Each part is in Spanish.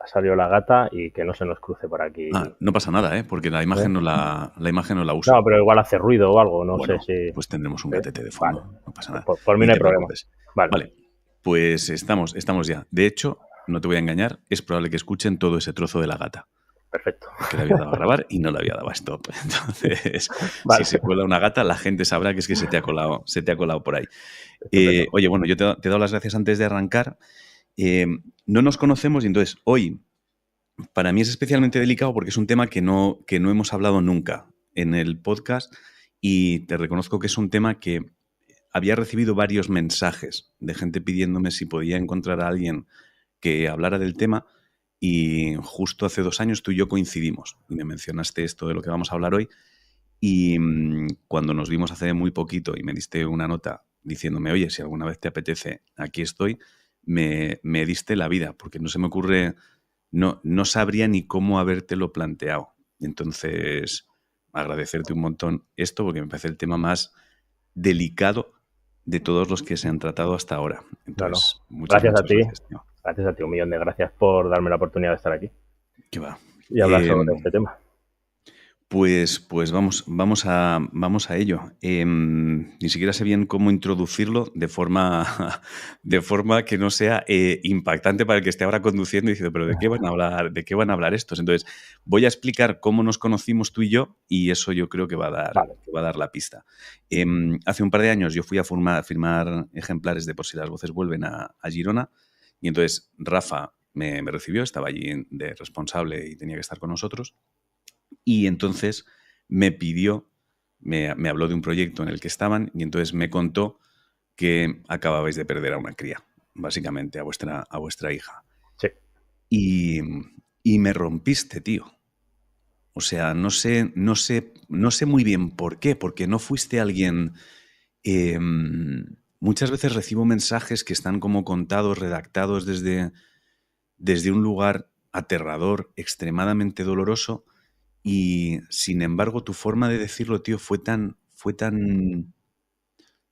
ha salido la gata y que no se nos cruce por aquí. No pasa nada, porque la imagen no la uso. No, pero igual hace ruido o algo, no Bueno, sé si... pues tendremos un gatete de fondo, Vale, no pasa nada. por mí Ni no hay te problema. preocupes. Vale. Vale, pues estamos ya. De hecho, no te voy a engañar, es probable que escuchen todo ese trozo de la gata. Perfecto. Porque le había dado a grabar y no le había dado a stop. Entonces, Vale. si se cuela una gata, la gente sabrá que es que se te ha colado por ahí. Estupendo. Oye, bueno, yo te he dado las gracias antes de arrancar. No nos conocemos y entonces hoy para mí es especialmente delicado porque es un tema que no hemos hablado nunca en el podcast y te reconozco que es un tema que había recibido varios mensajes de gente pidiéndome si podía encontrar a alguien que hablara del tema y justo hace 2 años tú y yo coincidimos y me mencionaste esto de lo que vamos a hablar hoy y cuando nos vimos hace muy poquito y me diste una nota diciéndome, oye, si alguna vez te apetece, aquí estoy, me diste la vida porque no se me ocurre, no sabría ni cómo habértelo planteado. Entonces, agradecerte un montón esto porque me parece el tema más delicado de todos los que se han tratado hasta ahora. Entonces, muchas Gracias a ti. gracias, tío. Gracias a ti, 1.000.000 de gracias por darme la oportunidad de estar aquí. ¿Qué va? Y hablar sobre este tema. Pues vamos a ello. Ni siquiera sé bien cómo introducirlo de forma que no sea impactante para el que esté ahora conduciendo y diciendo, pero ¿de qué van a hablar? ¿De qué van a hablar estos? Entonces, voy a explicar cómo nos conocimos tú y yo y eso yo creo que va a dar la pista. Hace un par de años yo fui a firmar ejemplares de Por si las voces vuelven a Girona y entonces Rafa me recibió, estaba allí de responsable y tenía que estar con nosotros. Y entonces me pidió, me habló de un proyecto en el que estaban y entonces me contó que acababais de perder a una cría, básicamente, a vuestra hija. Sí. Y me rompiste, tío. O sea, no sé muy bien por qué, porque no fuiste alguien... muchas veces recibo mensajes que están como contados, redactados desde un lugar aterrador, extremadamente doloroso, y sin embargo tu forma de decirlo, tío, fue tan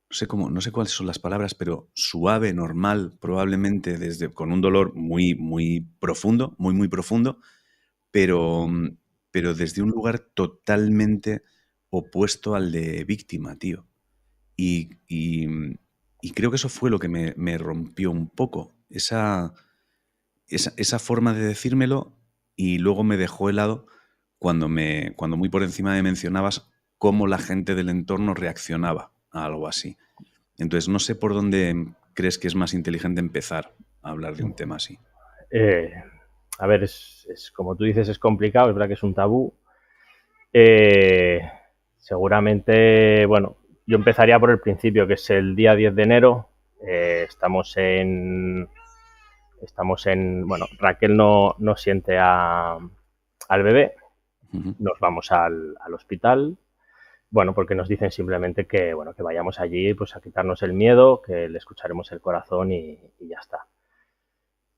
no sé cuáles son las palabras, pero suave, normal, probablemente con un dolor muy, muy profundo, muy, muy profundo, pero desde un lugar totalmente opuesto al de víctima, tío. Y creo que eso fue lo que me rompió un poco, esa forma de decírmelo, y luego me dejó helado cuando muy por encima me mencionabas cómo la gente del entorno reaccionaba a algo así. Entonces, no sé por dónde crees que es más inteligente empezar a hablar de un tema así. A ver, es como tú dices, es complicado, es verdad que es un tabú. Seguramente, bueno, yo empezaría por el principio, que es el día 10 de enero. Estamos en, bueno, Raquel no siente al bebé. Nos vamos al hospital. Bueno, porque nos dicen simplemente que, bueno, que vayamos allí pues a quitarnos el miedo, que le escucharemos el corazón y ya está.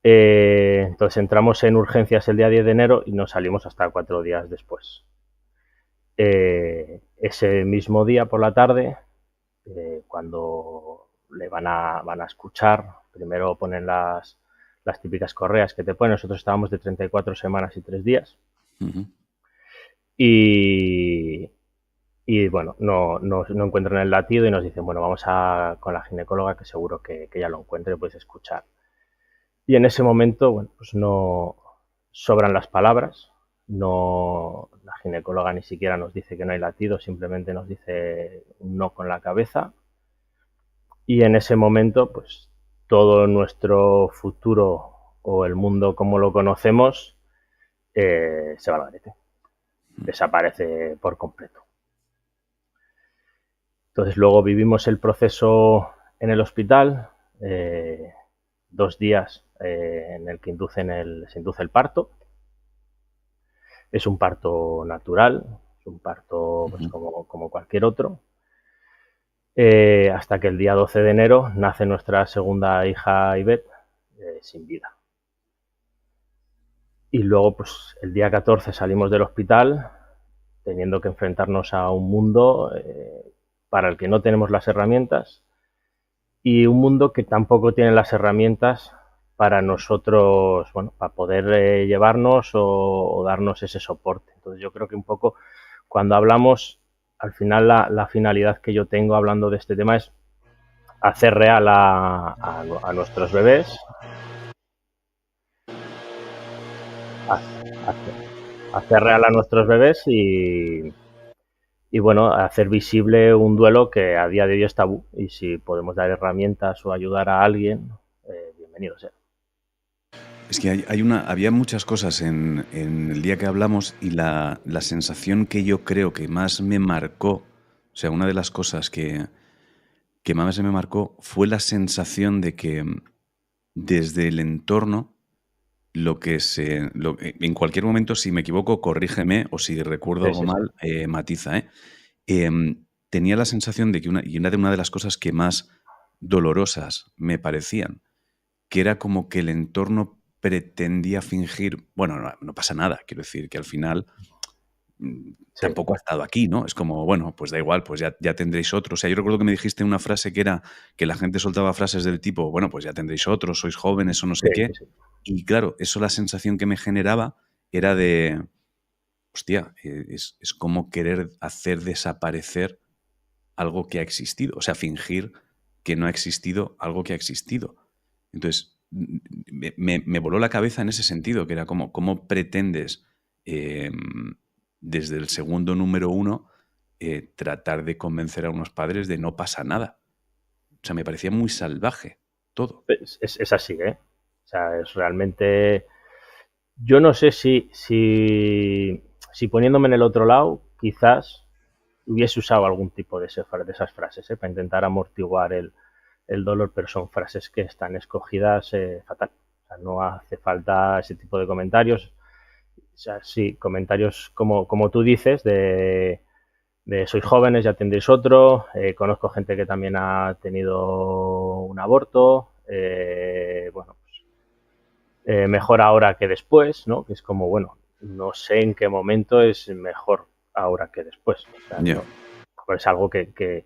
Entonces entramos en urgencias el día 10 de enero y no salimos hasta 4 días después. Ese mismo día por la tarde, cuando le van a escuchar, primero ponen las típicas correas que te ponen. Nosotros estábamos de 34 semanas y 3 días. Y bueno, no encuentran el latido y nos dicen, bueno, vamos con la ginecóloga que seguro que ya lo encuentre y puedes escuchar. Y en ese momento, bueno, pues no sobran las palabras, la ginecóloga ni siquiera nos dice que no hay latido, simplemente nos dice un no con la cabeza. Y en ese momento, pues todo nuestro futuro o el mundo como lo conocemos se va al garete, desaparece por completo. Entonces luego vivimos el proceso en el hospital, 2 días en el que se induce el parto. Es un parto natural, es un parto pues, como cualquier otro. Hasta que el día 12 de enero nace nuestra segunda hija, Ivette, sin vida. Y luego, pues el día 14 salimos del hospital teniendo que enfrentarnos a un mundo para el que no tenemos las herramientas y un mundo que tampoco tiene las herramientas para nosotros, bueno, para poder llevarnos o darnos ese soporte. Entonces yo creo que un poco cuando hablamos, al final la finalidad que yo tengo hablando de este tema es hacer real a nuestros bebés, hacer real a nuestros bebés y bueno, hacer visible un duelo que a día de hoy es tabú. Y si podemos dar herramientas o ayudar a alguien, bienvenido sea. Es que había muchas cosas en el día que hablamos y la sensación que yo creo que más me marcó, o sea, una de las cosas que más me marcó fue la sensación de que desde el entorno, en cualquier momento, si me equivoco, corrígeme, o si recuerdo Sí, algo sí, sí. mal, matiza, ¿eh? Tenía la sensación de que una de las cosas que más dolorosas me parecían, que era como que el entorno pretendía fingir, bueno, no pasa nada, quiero decir que al final Sí, tampoco ha estado aquí, ¿no? Es como, bueno, pues da igual, pues ya tendréis otro. O sea, yo recuerdo que me dijiste una frase que era que la gente soltaba frases del tipo, bueno, pues ya tendréis otro, sois jóvenes o no sí, sé qué. sí, sí. Y claro, eso la sensación que me generaba era de, hostia, es como querer hacer desaparecer algo que ha existido, o sea, fingir que no ha existido algo que ha existido. Entonces, me voló la cabeza en ese sentido, que era como, ¿cómo pretendes desde el segundo número uno tratar de convencer a unos padres de no pasa nada? O sea, me parecía muy salvaje todo. Es así, ¿eh? O sea, es realmente... Yo no sé si poniéndome en el otro lado, quizás hubiese usado algún tipo de esas frases, para intentar amortiguar el dolor, pero son frases que están escogidas fatal. O sea, no hace falta ese tipo de comentarios. O sea, sí, comentarios como tú dices, de sois jóvenes, ya tendréis otro. Conozco gente que también ha tenido un aborto. Bueno, pues, mejor ahora que después, ¿no? Que es como, bueno, no sé en qué momento es mejor ahora que después. O sea, Ya. no, pues es algo que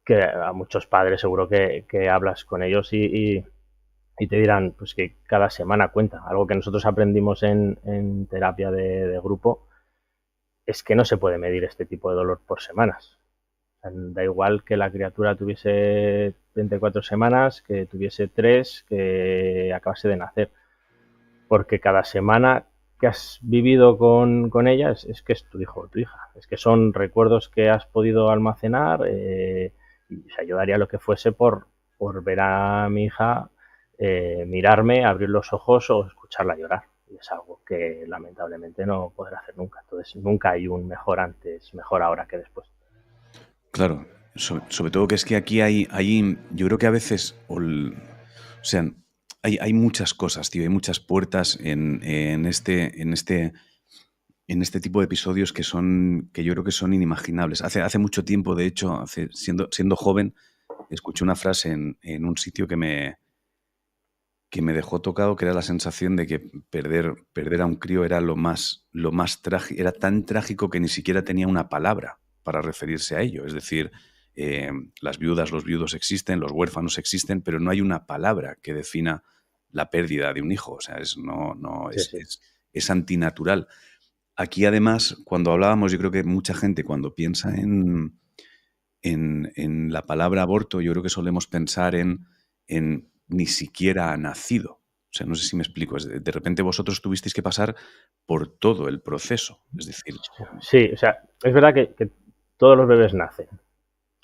a muchos padres seguro que hablas con ellos y te dirán pues que cada semana cuenta. Algo que nosotros aprendimos en terapia de grupo es que no se puede medir este tipo de dolor por semanas. O sea, da igual que la criatura tuviese 24 semanas, que tuviese 3, que acabase de nacer. Porque cada semana que has vivido con ella es que es tu hijo o tu hija. Es que son recuerdos que has podido almacenar y se ayudaría lo que fuese por ver a mi hija mirarme, abrir los ojos o escucharla llorar. Y es algo que lamentablemente no podrá hacer nunca. Entonces nunca hay un mejor antes, mejor ahora que después. Claro, sobre todo que es que aquí yo creo que a veces, o sea, hay muchas cosas, tío, hay muchas puertas en este tipo de episodios que yo creo que son inimaginables. Hace mucho tiempo, de hecho, siendo joven, escuché una frase en un sitio que me dejó tocado, que era la sensación de que perder a un crío era lo más trágico, era tan trágico que ni siquiera tenía una palabra para referirse a ello. Es decir, las viudas, los viudos existen, los huérfanos existen, pero no hay una palabra que defina la pérdida de un hijo. O sea, Sí, sí. es antinatural. Aquí, además, cuando hablábamos, yo creo que mucha gente, cuando piensa en la palabra aborto, yo creo que solemos pensar en ni siquiera ha nacido. O sea, no sé si me explico. De repente vosotros tuvisteis que pasar por todo el proceso. Es decir, Sí, o sea, es verdad que todos los bebés nacen,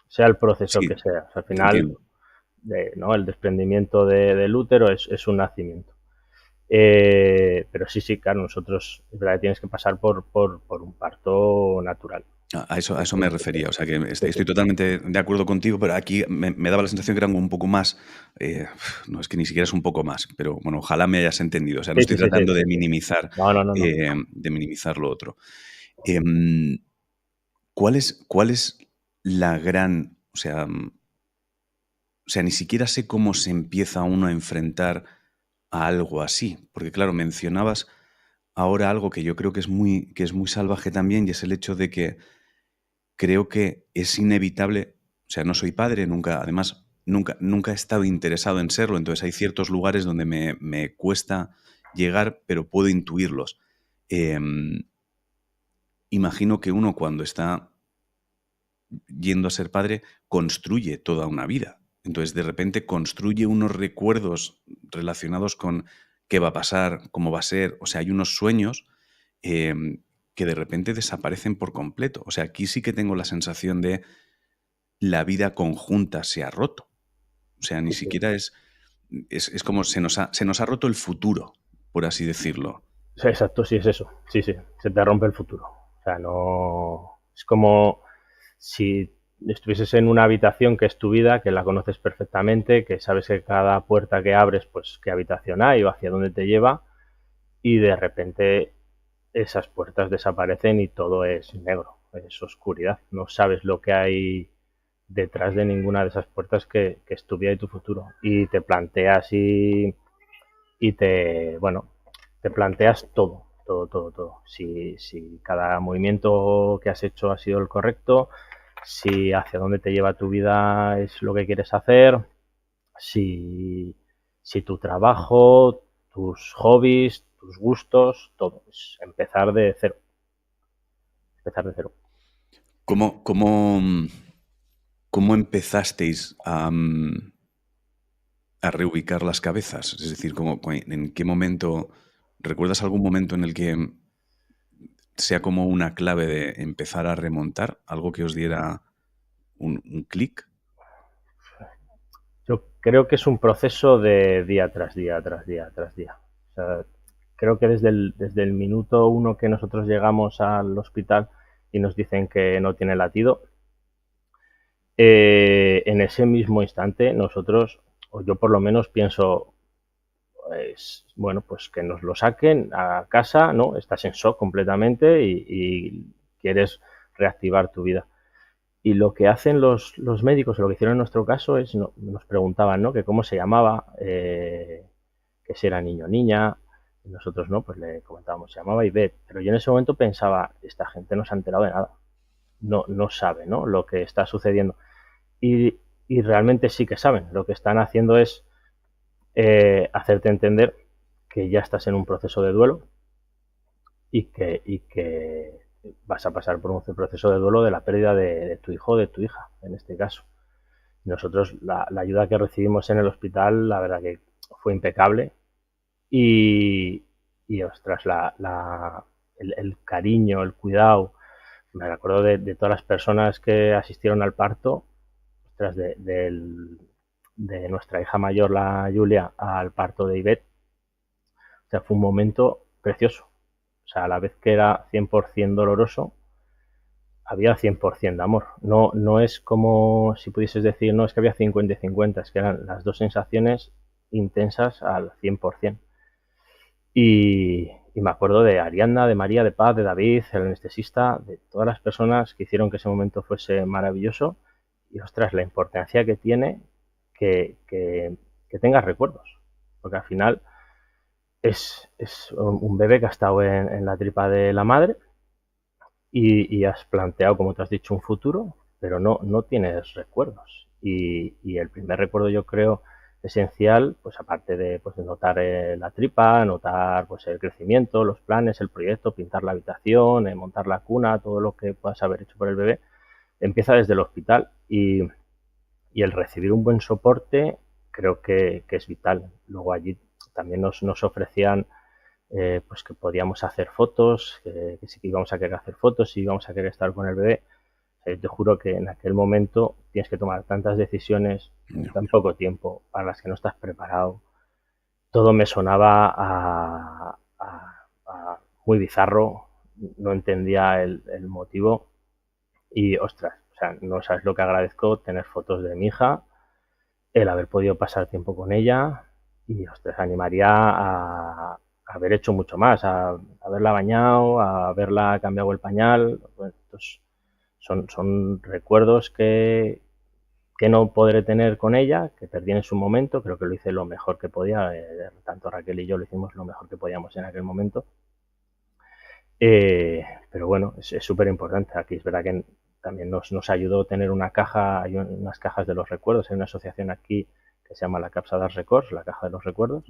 sea el proceso sí, que sea. O sea, al te final, entiendo. ¿no? El desprendimiento del útero es un nacimiento. Pero sí, sí, claro, nosotros es verdad que tienes que pasar por un parto natural. A eso me refería. O sea, que Sí, sí, estoy totalmente de acuerdo contigo, pero aquí me daba la sensación que era un poco más. No, es que ni siquiera es un poco más, pero bueno, ojalá me hayas entendido. O sea, no sí, estoy sí, sí, sí, tratando sí, sí. No, no, no, no. de minimizar lo otro. Em, cuál es la gran. O sea, ni siquiera sé cómo se empieza uno a enfrentar a algo así. Porque, claro, mencionabas ahora algo que yo creo que es muy salvaje también, y es el hecho de que creo que es inevitable. O sea, no soy padre, nunca, además, nunca he estado interesado en serlo, entonces hay ciertos lugares donde me cuesta llegar, pero puedo intuirlos. Imagino que uno cuando está yendo a ser padre construye toda una vida. Entonces, de repente construye unos recuerdos relacionados con qué va a pasar, cómo va a ser. O sea, hay unos sueños que de repente desaparecen por completo. O sea, aquí sí que tengo la sensación de la vida conjunta se ha roto. O sea, ni Sí, sí. siquiera es como se nos ha roto el futuro, por así decirlo. O sea, exacto, sí es eso. Sí, sí, se te rompe el futuro. O sea, no... Es como si estuvieses en una habitación que es tu vida, que la conoces perfectamente, que sabes que cada puerta que abres, pues qué habitación hay o hacia dónde te lleva, y de repente esas puertas desaparecen y todo es negro, es oscuridad. No sabes lo que hay detrás de ninguna de esas puertas que es tu vida y tu futuro. Y te planteas y te, bueno, te planteas todo, todo, todo, todo. Si cada movimiento que has hecho ha sido el correcto, si hacia dónde te lleva tu vida es lo que quieres hacer, si tu trabajo, tus hobbies, tus gustos, todo. Es empezar de cero. Empezar de cero. ¿Cómo empezasteis a reubicar las cabezas? Es decir, ¿en qué momento, recuerdas algún momento en el que sea como una clave de empezar a remontar? Algo que os diera un clic. Yo creo que es un proceso de día tras día, tras día, tras día. O sea, creo que desde el minuto uno que nosotros llegamos al hospital y nos dicen que no tiene latido, en ese mismo instante nosotros, o yo por lo menos pienso, pues, bueno, pues que nos lo saquen a casa, ¿no? Estás en shock completamente y quieres reactivar tu vida. Y lo que hacen los médicos, lo que hicieron en nuestro caso, es nos preguntaban, ¿no? Que cómo se llamaba, que si era niño o niña, y nosotros no, pues le comentábamos, se llamaba Ivette. Pero yo en ese momento pensaba, esta gente no se ha enterado de nada, no sabe, ¿no? Lo que está sucediendo. Y realmente sí que saben, lo que están haciendo es hacerte entender que ya estás en un proceso de duelo y que vas a pasar por un proceso de duelo de la pérdida de tu hijo o de tu hija, en este caso. Nosotros, la ayuda que recibimos en el hospital, la verdad que fue impecable y ostras, el cariño, el cuidado, me acuerdo de todas las personas que asistieron al parto, ostras, de nuestra hija mayor, la Julia, al parto de Ivette. O sea, fue un momento precioso. O sea, a la vez que era 100% doloroso, había 100% de amor. No es como si pudieses decir, no, es que había 50 y 50, es que eran las dos sensaciones intensas al 100%. Y me acuerdo de Ariadna, de María, de Paz, de David, el anestesista, de todas las personas que hicieron que ese momento fuese maravilloso. Y ostras, la importancia que tiene que tengas recuerdos. Porque al final es un bebé que ha estado en la tripa de la madre y has planteado, como te has dicho, un futuro, pero no tienes recuerdos. Y el primer recuerdo, yo creo, esencial, pues aparte de, pues, de notar la tripa, notar pues el crecimiento, los planes, el proyecto, pintar la habitación, montar la cuna, todo lo que puedas haber hecho por el bebé, empieza desde el hospital y el recibir un buen soporte creo que es vital. Luego allí también nos ofrecían pues que podíamos hacer fotos, que sí que íbamos a querer hacer fotos y íbamos a querer estar con el bebé. Te juro que en aquel momento tienes que tomar tantas decisiones en tan poco tiempo para las que no estás preparado. Todo me sonaba a muy bizarro, no entendía el motivo y ostras, o sea, no sabes lo que agradezco tener fotos de mi hija, el haber podido pasar tiempo con ella y ostras, animaría a haber hecho mucho más, a haberla bañado, a haberla cambiado el pañal. Bueno, pues son recuerdos que no podré tener con ella, que perdí en su momento, creo que lo hice lo mejor que podía, tanto Raquel y yo lo hicimos lo mejor que podíamos en aquel momento. Pero bueno, es súper importante. Aquí es verdad que también nos ayudó tener una caja, hay unas cajas de los recuerdos, hay una asociación aquí que se llama la Capsa Records, la caja de los recuerdos,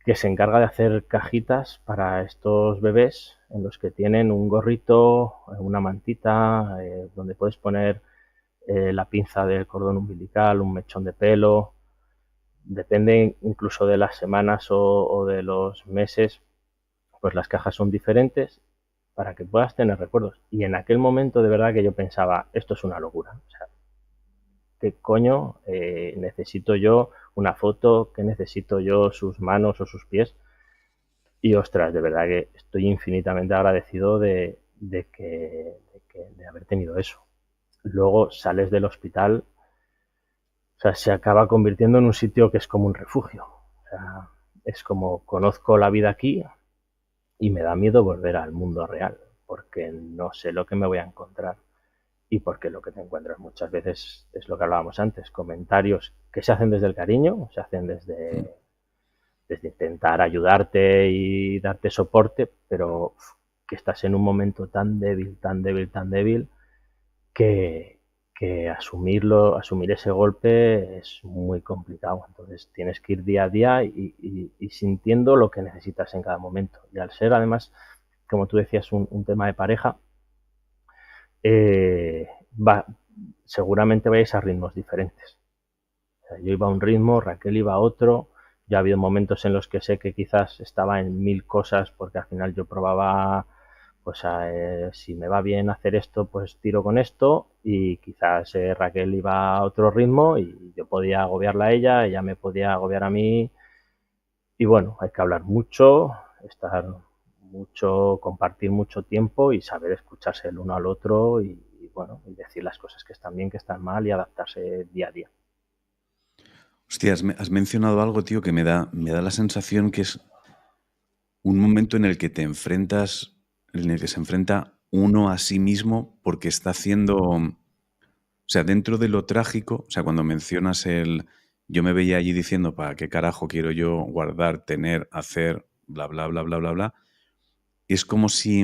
que se encarga de hacer cajitas para estos bebés en los que tienen un gorrito, una mantita, donde puedes poner la pinza del cordón umbilical, un mechón de pelo, depende incluso de las semanas o de los meses, pues las cajas son diferentes para que puedas tener recuerdos. Y en aquel momento de verdad que yo pensaba, esto es una locura. O sea, ¿qué coño necesito yo una foto? ¿Qué necesito yo sus manos o sus pies? Y ostras, de verdad que estoy infinitamente agradecido de haber tenido eso. Luego sales del hospital, o sea, se acaba convirtiendo en un sitio que es como un refugio. O sea, es como conozco la vida aquí y me da miedo volver al mundo real, porque no sé lo que me voy a encontrar. Y porque lo que te encuentras muchas veces es lo que hablábamos antes, comentarios que se hacen desde el cariño, se hacen desde intentar ayudarte y darte soporte, pero que estás en un momento tan débil, tan débil, tan débil, que asumir ese golpe es muy complicado. Entonces tienes que ir día a día y sintiendo lo que necesitas en cada momento. Y al ser, además, como tú decías, un tema de pareja, eh, va, seguramente vais a ritmos diferentes. O sea, yo iba a un ritmo, Raquel iba a otro. Ya ha habido momentos en los que sé que quizás estaba en mil cosas porque al final yo probaba, pues si me va bien hacer esto, pues tiro con esto, y quizás Raquel iba a otro ritmo y yo podía agobiarla a ella, ella me podía agobiar a mí. Y bueno, hay que hablar mucho, estar mucho, compartir mucho tiempo y saber escucharse el uno al otro y bueno, y decir las cosas que están bien, que están mal y adaptarse día a día. Hostia, has mencionado algo, tío, que me da la sensación que es un momento en el que te enfrentas, en el que se enfrenta uno a sí mismo porque está haciendo, o sea, dentro de lo trágico, o sea, cuando mencionas yo me veía allí diciendo, ¿para qué carajo quiero yo guardar, tener, hacer, bla, bla, bla, bla, bla, bla? Es como si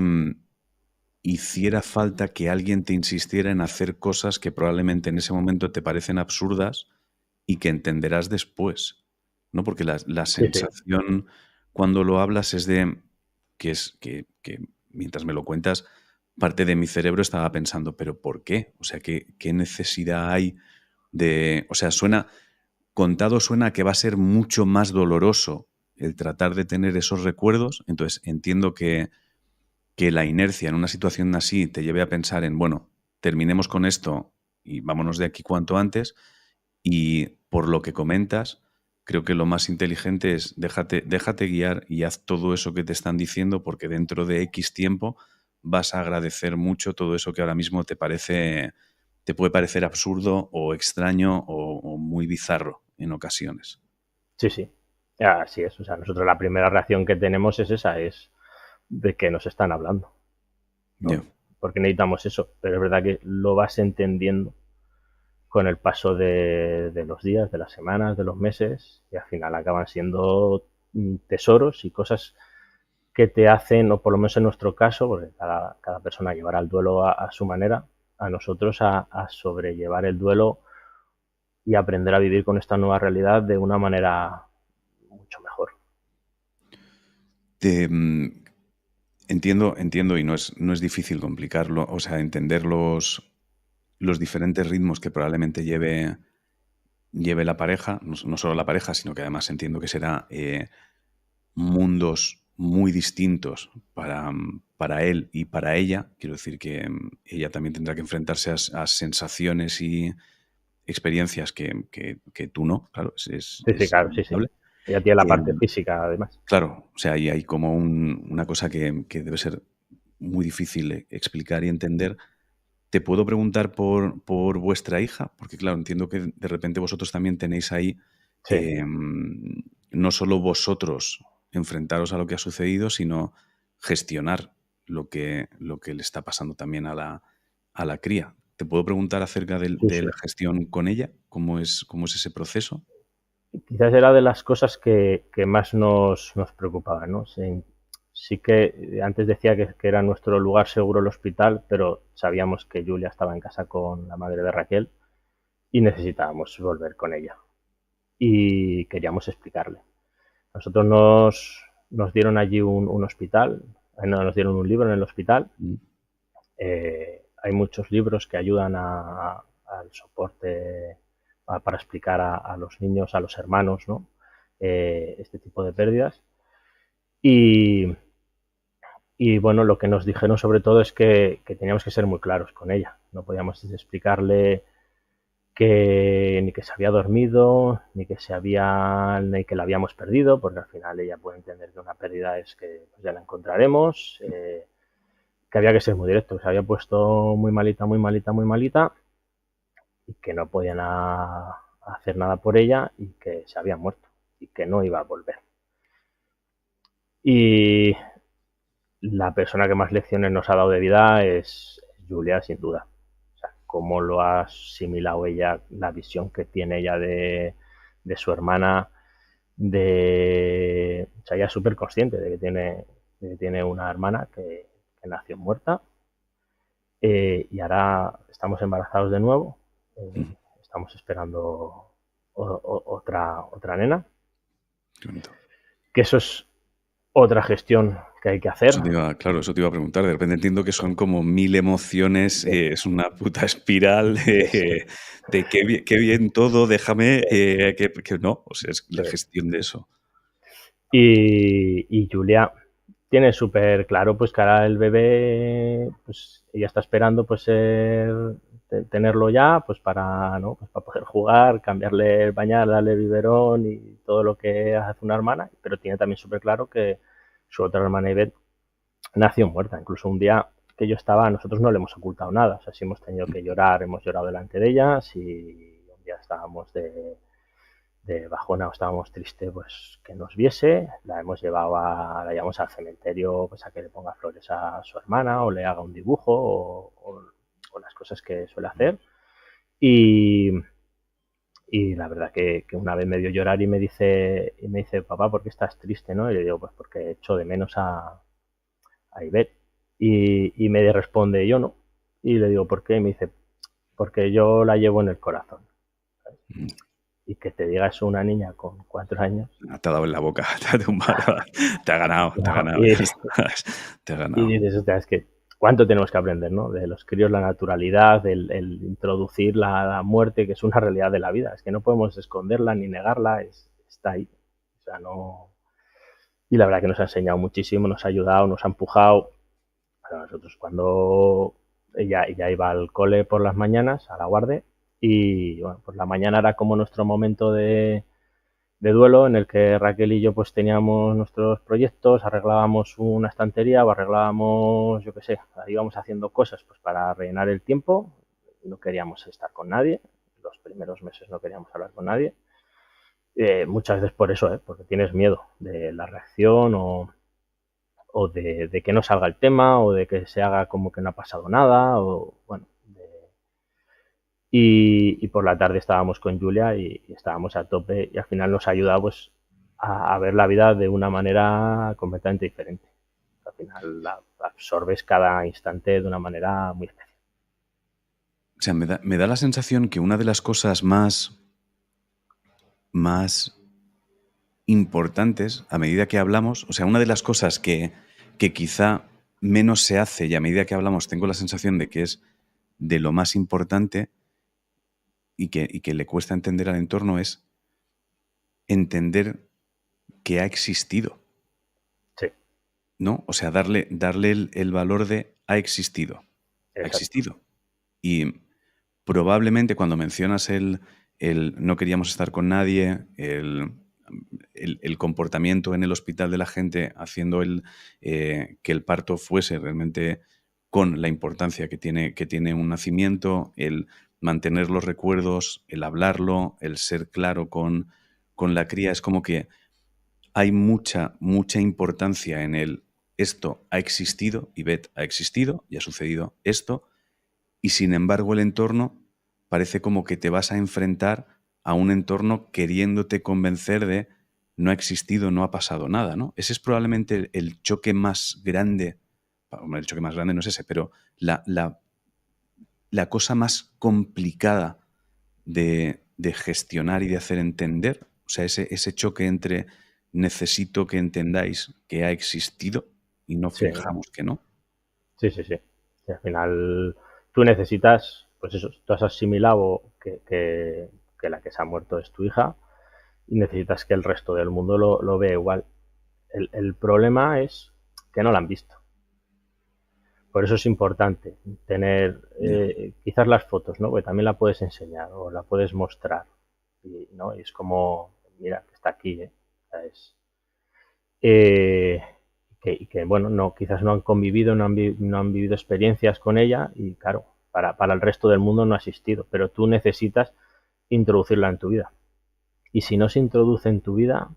hiciera falta que alguien te insistiera en hacer cosas que probablemente en ese momento te parecen absurdas y que entenderás después, ¿no? Porque la Sí, sí, sensación cuando lo hablas es de que mientras me lo cuentas, parte de mi cerebro estaba pensando, ¿pero por qué? O sea, ¿qué necesidad hay de...? O sea, contado suena que va a ser mucho más doloroso el tratar de tener esos recuerdos, entonces entiendo que la inercia en una situación así te lleve a pensar en, bueno, terminemos con esto y vámonos de aquí cuanto antes. Y por lo que comentas, creo que lo más inteligente es déjate guiar y haz todo eso que te están diciendo, porque dentro de X tiempo vas a agradecer mucho todo eso que ahora mismo te puede parecer absurdo o extraño o muy bizarro en ocasiones. sí, sí. Así es. O sea, nosotros la primera reacción que tenemos es esa, es de que nos están hablando, Ya. ¿no? Porque necesitamos eso. Pero es verdad que lo vas entendiendo con el paso de los días, de las semanas, de los meses, y al final acaban siendo tesoros y cosas que te hacen, o por lo menos en nuestro caso, porque cada persona llevará el duelo a su manera, a nosotros a sobrellevar el duelo y aprender a vivir con esta nueva realidad de una manera mucho mejor. Te, entiendo y no es difícil complicarlo, o sea, entender los diferentes ritmos que probablemente lleve la pareja, no solo la pareja, sino que además entiendo que será mundos muy distintos para él y para ella. Quiero decir que ella también tendrá que enfrentarse a sensaciones y experiencias que tú no, claro, Sí, sí, es claro, sí, sí. inevitable. Ella tiene la parte Em, física, además. claro, o sea, ahí hay como una cosa que debe ser muy difícil explicar y entender. ¿Te puedo preguntar por vuestra hija? Porque claro, entiendo que de repente vosotros también tenéis ahí, Sí, no solo vosotros enfrentaros a lo que ha sucedido, sino gestionar lo que le está pasando también a la cría. ¿Te puedo preguntar acerca sí, de sí. la gestión con ella? ¿Cómo es ese proceso? Quizás era de las cosas que más nos preocupaban, ¿no? sí que antes decía que era nuestro lugar seguro el hospital, pero sabíamos que Julia estaba en casa con la madre de Raquel y necesitábamos volver con ella. Y queríamos explicarle. Nosotros nos dieron allí un hospital, nos dieron un libro en el hospital. Hay muchos libros que ayudan al soporte para explicar a los niños, a los hermanos, ¿no? Este tipo de pérdidas. Y bueno, lo que nos dijeron sobre todo es que teníamos que ser muy claros con ella. No podíamos explicarle ni que se había dormido, ni que la habíamos perdido, porque al final ella puede entender que una pérdida es que pues, ya la encontraremos, que había que ser muy directo, que se había puesto muy malita, muy malita, muy malita, y que no podían hacer nada por ella y que se había muerto y que no iba a volver. Y la persona que más lecciones nos ha dado de vida es Julia, sin duda. O sea, cómo lo ha asimilado ella, la visión que tiene ella de su hermana, o sea, ella es súper consciente de que tiene una hermana que nació muerta, y ahora estamos embarazados de nuevo, estamos esperando otra nena, que eso es otra gestión que hay que hacer. Eso te iba a preguntar. De repente entiendo que son como 1000 emociones, es una puta espiral de qué bien todo, déjame, que no, o sea, es la gestión de eso. Y Julia tiene súper claro pues que ahora el bebé, pues ella está esperando pues tenerlo ya, pues para, ¿no? Pues para poder jugar, cambiarle el bañar, darle el biberón y todo lo que hace una hermana, pero tiene también súper claro que su otra hermana Ivette nació muerta. Incluso un día que yo estaba, nosotros no le hemos ocultado nada, o sea, si hemos tenido que llorar, hemos llorado delante de ella, si un día estábamos de bajona o estábamos tristes, pues que nos viese, la llevamos al cementerio pues a que le ponga flores a su hermana o le haga un dibujo o las cosas que suele hacer. Y la verdad que una vez me vio llorar y me dice, papá, ¿por qué estás triste? ¿No? Y le digo, pues porque echo de menos a Ivette. Y me responde, yo no. Y le digo, ¿por qué? Y me dice, porque yo la llevo en el corazón. ¿Sabes? Y que te diga eso una niña con 4 años. Te ha dado en la boca, te ha ganado, te ha ganado. Te ha ganado. Y dices, es que cuánto tenemos que aprender, ¿no? De los críos, la naturalidad, el introducir la muerte, que es una realidad de la vida. Es que no podemos esconderla ni negarla, está ahí. O sea, no. Y la verdad que nos ha enseñado muchísimo, nos ha ayudado, nos ha empujado. Para nosotros, cuando ella iba al cole por las mañanas, a la guardia, y bueno, pues la mañana era como nuestro momento de duelo, en el que Raquel y yo pues teníamos nuestros proyectos, arreglábamos una estantería o arreglábamos, yo qué sé, íbamos haciendo cosas pues para rellenar el tiempo. No queríamos estar con nadie, los primeros meses no queríamos hablar con nadie, muchas veces por eso, porque tienes miedo de la reacción o de que no salga el tema o de que se haga como que no ha pasado nada, o bueno. Y por la tarde estábamos con Julia y estábamos a tope, y al final nos ha ayudado pues a ver la vida de una manera completamente diferente. Al final absorbes cada instante de una manera muy especial. O sea, me da la sensación que una de las cosas más importantes a medida que hablamos, o sea, una de las cosas que quizá menos se hace y a medida que hablamos tengo la sensación de que es de lo más importante y que le cuesta entender al entorno, es entender que ha existido. Sí. ¿No? O sea, darle el valor de ha existido. Exacto. Ha existido. Y probablemente cuando mencionas el no queríamos estar con nadie, el comportamiento en el hospital de la gente haciendo que el parto fuese realmente con la importancia que tiene un nacimiento, el mantener los recuerdos, el hablarlo, el ser claro con la cría, es como que hay mucha importancia en esto ha existido, Ivette ha existido y ha sucedido esto, y sin embargo el entorno parece como que te vas a enfrentar a un entorno queriéndote convencer de no ha existido, no ha pasado nada, ¿no? Ese es probablemente el choque más grande, el choque más grande no es ese, pero la cosa más complicada de gestionar y de hacer entender, o sea, ese choque entre necesito que entendáis que ha existido y no Sí, fijamos que no. sí, sí, sí. Y al final tú necesitas, pues eso, tú has asimilado que la que se ha muerto es tu hija y necesitas que el resto del mundo lo vea igual. El problema es que no la han visto. Por eso es importante tener Ya. quizás las fotos, ¿no? Porque también la puedes enseñar o la puedes mostrar. Y, ¿no? Y es como, mira, que está aquí, ¿eh? O sea, eh, que, bueno, no, quizás no han convivido, no han vivido experiencias con ella y claro, para el resto del mundo no ha existido, pero tú necesitas introducirla en tu vida. Y si no se introduce en tu vida,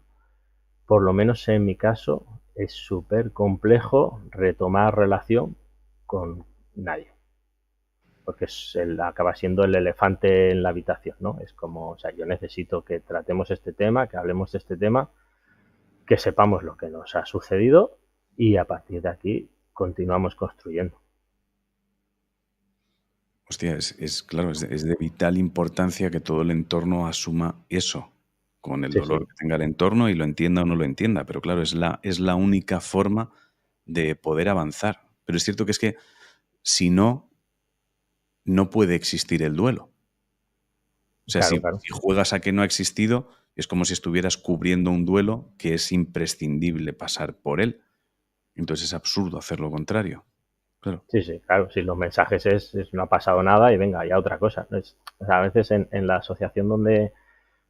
por lo menos en mi caso, es súper complejo retomar relación con nadie. Porque acaba siendo el elefante en la habitación, ¿no? Es como, o sea, yo necesito que tratemos este tema, que hablemos de este tema, que sepamos lo que nos ha sucedido y a partir de aquí continuamos construyendo. Hostia, claro, es de vital importancia que todo el entorno asuma eso, con el Sí, sí, dolor que tenga el entorno y lo entienda o no lo entienda. Pero claro, es la única forma de poder avanzar. Pero es cierto que es que si no, no puede existir el duelo. O sea, claro, si claro. juegas a que no ha existido, es como si estuvieras cubriendo un duelo que es imprescindible pasar por él. Entonces es absurdo hacer lo contrario. Claro. Sí, sí, claro. Si los mensajes no ha pasado nada y venga, ya otra cosa. O sea, a veces en la asociación donde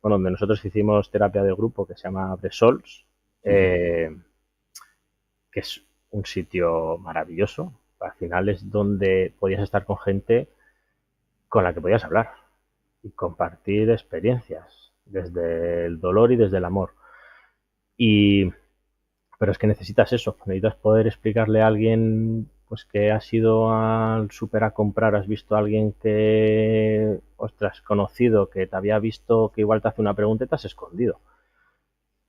nosotros hicimos terapia de grupo que se llama The Souls, Ujú. que es un sitio maravilloso. Al final es donde podías estar con gente con la que podías hablar y compartir experiencias desde el dolor y desde el amor. Y, pero es que necesitas eso, necesitas poder explicarle a alguien pues que has ido al súper a comprar, has visto a alguien que, ostras, conocido, que te había visto, que igual te hace una pregunta y te has escondido,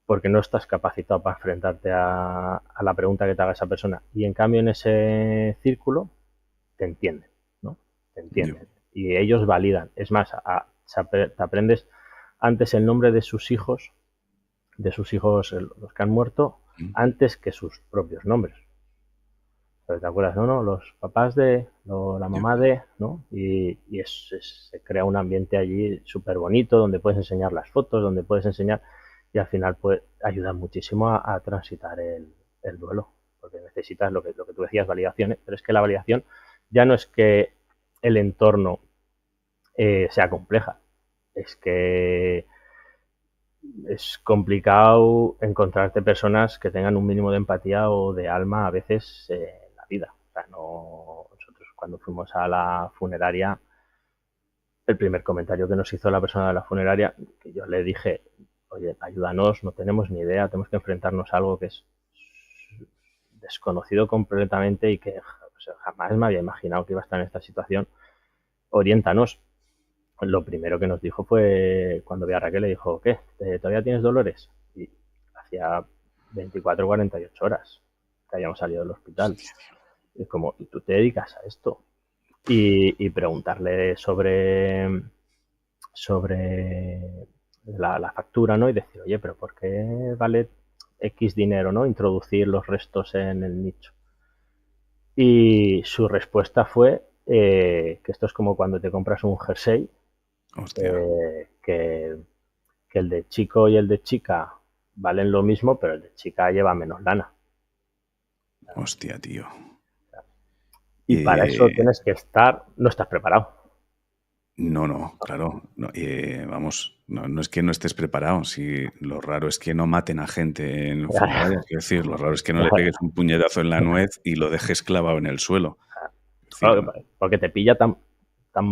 porque no estás capacitado para enfrentarte a la pregunta que te haga esa persona. Y en cambio en ese círculo te entienden, ¿no? Te Yo. entienden. Y ellos validan. Es más, te aprendes antes el nombre de sus hijos, los que han muerto, Mm. antes que sus propios nombres. Pero ¿te acuerdas? No, no, los papás la Yo. mamá de, ¿no? Y se crea un ambiente allí súper bonito donde puedes enseñar las fotos, donde puedes enseñar y al final ayuda muchísimo a transitar el duelo, porque necesitas lo que tú decías, validaciones, pero es que la validación ya no es que el entorno sea compleja, es que es complicado encontrarte personas que tengan un mínimo de empatía o de alma a veces en la vida. O sea, no, nosotros cuando fuimos a la funeraria, el primer comentario que nos hizo la persona de la funeraria, que yo le dije, oye, ayúdanos, no tenemos ni idea, tenemos que enfrentarnos a algo que es desconocido completamente y que o sea, jamás me había imaginado que iba a estar en esta situación. Oriéntanos. Lo primero que nos dijo fue cuando vi a Raquel, le dijo, ¿qué? ¿Todavía tienes dolores? Y hacía 24 o 48 horas que habíamos salido del hospital. Hostia, tío. Y es como, ¿y tú te dedicas a esto? Y preguntarle sobre la factura, ¿no? Y decir, oye, pero ¿por qué vale X dinero, ¿no? Introducir los restos en el nicho. Y su respuesta fue que esto es como cuando te compras un jersey, Hostia. eh, que, que el de chico y el de chica valen lo mismo, pero el de chica lleva menos lana. Hostia, tío. Y para eso Eh, tienes que no estás preparado. no, no, claro. No, vamos, no es que no estés preparado. Si lo raro es que no maten a gente en funerarias. Quiero decir, lo raro es que no le pegues un puñetazo en la nuez y lo dejes clavado en el suelo. Es decir, Porque te pilla tan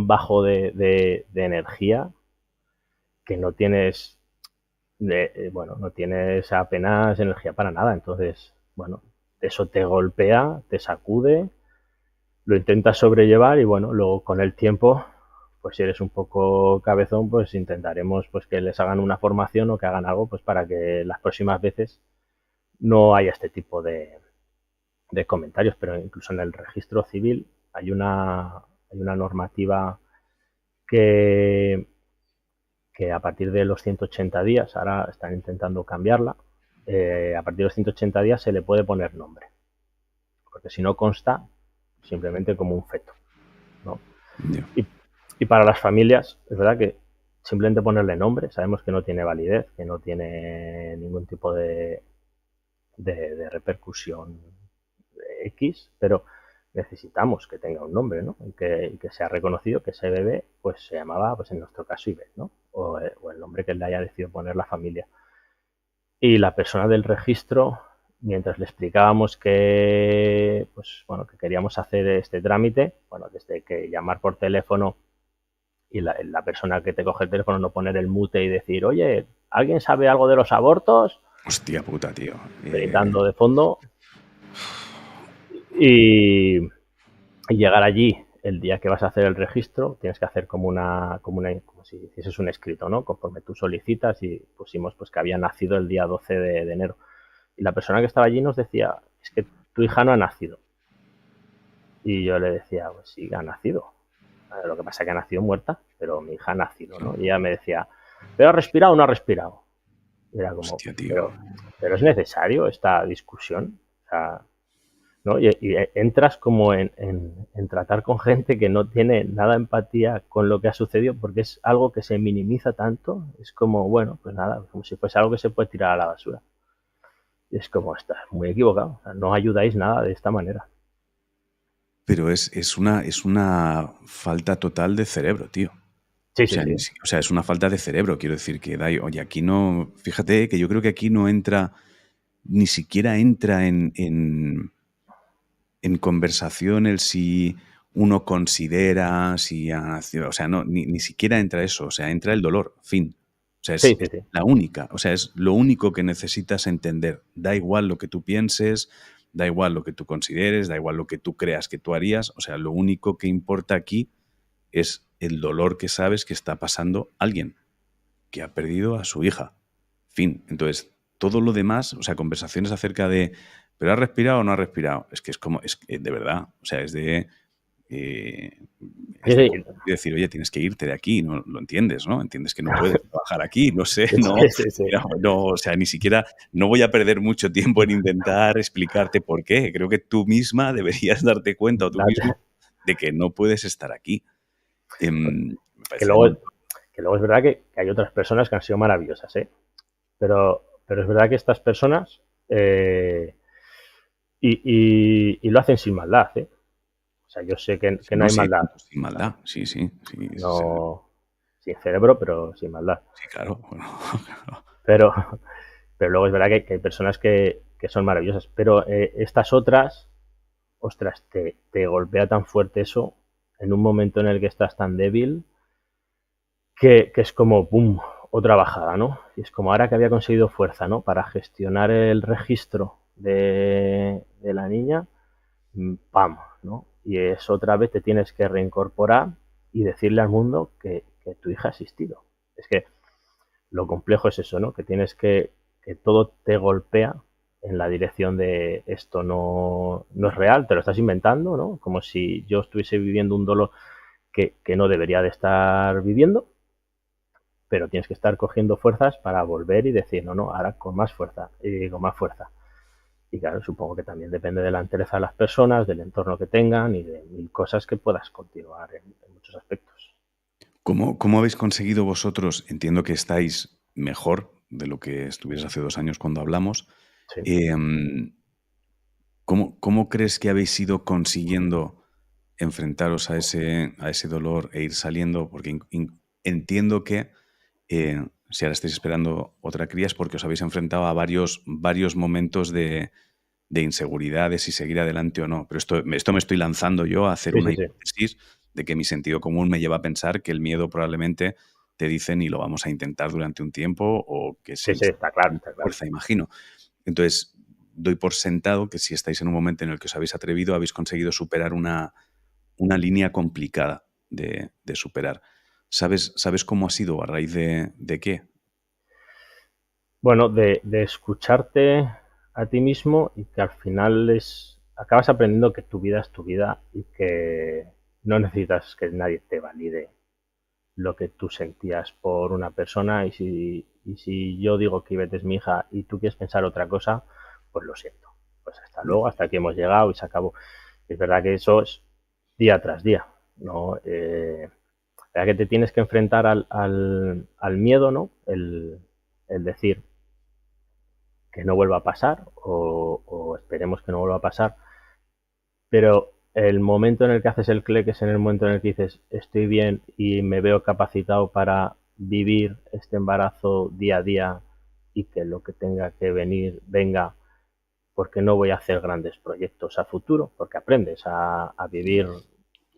bajo de energía que no tienes, bueno, no tienes apenas energía para nada. Entonces, bueno, eso te golpea, te sacude, lo intentas sobrellevar y bueno, luego con el tiempo pues si eres un poco cabezón, pues intentaremos pues que les hagan una formación o que hagan algo pues para que las próximas veces no haya este tipo de comentarios. Pero incluso en el registro civil hay una normativa que, que a partir de los 180 días, ahora están intentando cambiarla, a partir de los 180 días se le puede poner nombre, porque si no consta simplemente como un feto, ¿no? Ya. Y para las familias, es verdad que simplemente ponerle nombre, sabemos que no tiene validez, que no tiene ningún tipo de repercusión X, pero necesitamos que tenga un nombre, ¿no? Y que sea reconocido que ese bebé pues se llamaba, pues en nuestro caso, Iber, ¿no? O el nombre que le haya decidido poner la familia. Y la persona del registro, mientras le explicábamos que, pues, bueno, que queríamos hacer este trámite, bueno, desde que llamar por teléfono y la persona que te coge el teléfono no poner el mute y decir, oye, ¿alguien sabe algo de los abortos? Hostia puta, tío. Gritando de fondo. Y llegar allí el día que vas a hacer el registro, tienes que hacer como si hicieses un escrito, ¿no? Conforme tú solicitas, y pusimos pues que había nacido el día 12 de enero. Y la persona que estaba allí nos decía, es que tu hija no ha nacido. Y yo le decía, pues sí, ha nacido. Lo que pasa es que ha nacido muerta, pero mi hija ha nacido, ¿no? Y ella me decía, ¿pero ha respirado o no ha respirado? Y era como, Hostia, tío. pero es necesario esta discusión. O sea, ¿no? Y entras como en tratar con gente que no tiene nada de empatía con lo que ha sucedido, porque es algo que se minimiza tanto. Es como, bueno, pues nada, como si fuese algo que se puede tirar a la basura. Y es como, estás muy equivocado. O sea, no ayudáis nada de esta manera. Pero es una falta total de cerebro, tío. Sí, O sí, sea, sí. o sea, es una falta de cerebro. Quiero decir que, oye, aquí no. Fíjate que yo creo que aquí no entra, ni siquiera entra en conversación el si uno considera, si ha nacido. O sea, no, ni siquiera entra eso. O sea, entra el dolor, fin. O sea, Sí, sí, es sí. la única. O sea, es lo único que necesitas entender. Da igual lo que tú pienses, da igual lo que tú consideres, da igual lo que tú creas que tú harías. O sea, lo único que importa aquí es el dolor que sabes que está pasando alguien que ha perdido a su hija. Fin. Entonces, todo lo demás, o sea, conversaciones acerca de, ¿pero ha respirado o no ha respirado? Es que es como, es que de verdad, o sea, eh, Sí, es de sí. decir, oye, tienes que irte de aquí, no lo entiendes, ¿no? Entiendes que no puedes trabajar aquí, no sé, no, Sí, sí, sí. no, o sea, ni siquiera, no voy a perder mucho tiempo en intentar explicarte por qué. Creo que tú misma deberías darte cuenta, o tú mismo, de que no puedes estar aquí. Me Que parece luego, que luego es verdad que hay otras personas que han sido maravillosas, ¿eh? Pero es verdad que estas personas y lo hacen sin maldad, ¿eh? O sea, yo sé que no no, hay sí, maldad. sin maldad, sí, sí, No, sin cerebro, pero sin maldad. sí, claro, bueno, claro. Pero, pero luego es verdad que hay personas que son maravillosas. Pero estas otras, ostras, te golpea tan fuerte eso en un momento en el que estás tan débil que es como, ¡pum!, otra bajada, ¿no? Y es como ahora que había conseguido fuerza, ¿no? Para gestionar el registro de la niña, ¡pam!, ¿no? Y es otra vez te tienes que reincorporar y decirle al mundo que tu hija ha existido. Es que lo complejo es eso, ¿no? Que tienes que todo te golpea en la dirección de esto no es real, te lo estás inventando, ¿no? Como si yo estuviese viviendo un dolor que no debería de estar viviendo, pero tienes que estar cogiendo fuerzas para volver y decir, no, ahora con más fuerza y con más fuerza. Y claro, supongo que también depende de la entereza de las personas, del entorno que tengan y de mil cosas que puedas continuar en muchos aspectos. ¿Cómo habéis conseguido vosotros? Entiendo que estáis mejor de lo que estuvieras hace 2 años cuando hablamos. Sí. ¿Cómo crees que habéis ido consiguiendo enfrentaros a ese dolor e ir saliendo? Porque entiendo que si ahora estáis esperando otra cría es porque os habéis enfrentado a varios momentos de inseguridad de si seguir adelante o no. Pero esto me estoy lanzando yo a hacer Sí, una sí, sí. hipótesis de que mi sentido común me lleva a pensar que el miedo probablemente te dicen y lo vamos a intentar durante un tiempo o que Sí, sí, sí, está claro, está claro. fuerza, imagino. Entonces, doy por sentado que si estáis en un momento en el que os habéis atrevido, habéis conseguido superar una línea complicada. de superar. ¿Sabes cómo ha sido? ¿A raíz de qué? Bueno, de escucharte a ti mismo y que al final acabas aprendiendo que tu vida es tu vida y que no necesitas que nadie te valide lo que tú sentías por una persona y si yo digo que Ivette es mi hija y tú quieres pensar otra cosa, pues lo siento. Pues hasta Ya. luego, hasta aquí hemos llegado y se acabó. Es verdad que eso es día tras día, ¿no? Es verdad que te tienes que enfrentar al miedo, ¿no? El decir que no vuelva a pasar o esperemos que no vuelva a pasar, pero el momento en el que haces el clic es en el momento en el que dices estoy bien y me veo capacitado para vivir este embarazo día a día y que lo que tenga que venir venga, porque no voy a hacer grandes proyectos a futuro, porque aprendes a vivir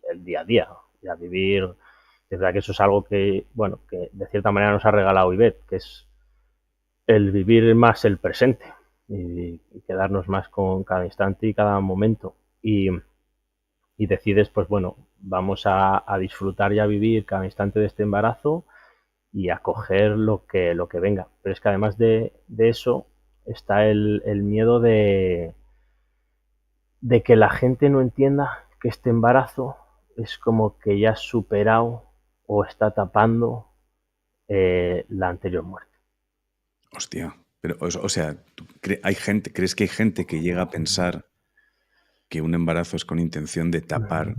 el día a día y a vivir. Es verdad que eso es algo que, bueno, que de cierta manera nos ha regalado Ivette, que es el vivir más el presente y quedarnos más con cada instante y cada momento. Y decides, pues bueno, vamos a disfrutar y a vivir cada instante de este embarazo y a coger lo que venga. Pero es que además de eso está el miedo de que la gente no entienda que este embarazo es como que ya has superado o está tapando la anterior muerte. Hostia. Pero, o sea, ¿crees que hay gente que llega a pensar que un embarazo es con intención de tapar